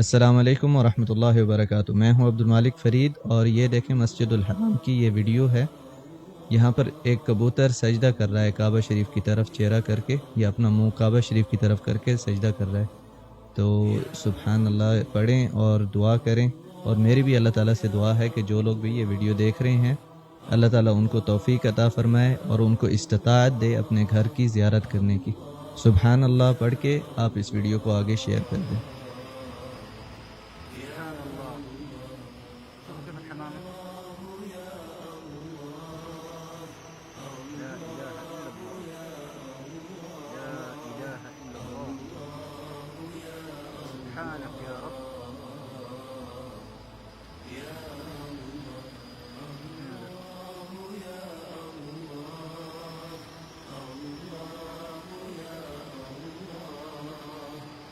अस्सलाम वालेकुम वरहमतुल्लाहि वबरकातुहू। मैं हूं अब्दुल मालिक फ़रीद और ये देखें मस्जिदुल हराम की ये वीडियो है। यहाँ पर एक कबूतर सजदा कर रहा है काबा शरीफ की तरफ चेहरा करके, या अपना मुंह काबा शरीफ की तरफ करके सजदा कर रहा है। तो सुबहान अल्लाह पढ़ें और दुआ करें। और मेरी भी अल्लाह ताला से दुआ है कि जो लोग भी ये वीडियो देख रहे हैं, अल्लाह ताला उनको तौफीक अता फ़रमाए और उनको इस्तिताअत दे अपने घर की ज़ियारत करने की। सुबहान अल्लाह पढ़ के आप इस वीडियो को आगे शेयर कर दें। سبحان الله. شوفوا كيف الحمامة. لا إله إلا الله. لا إله إلا الله. سبحانك يا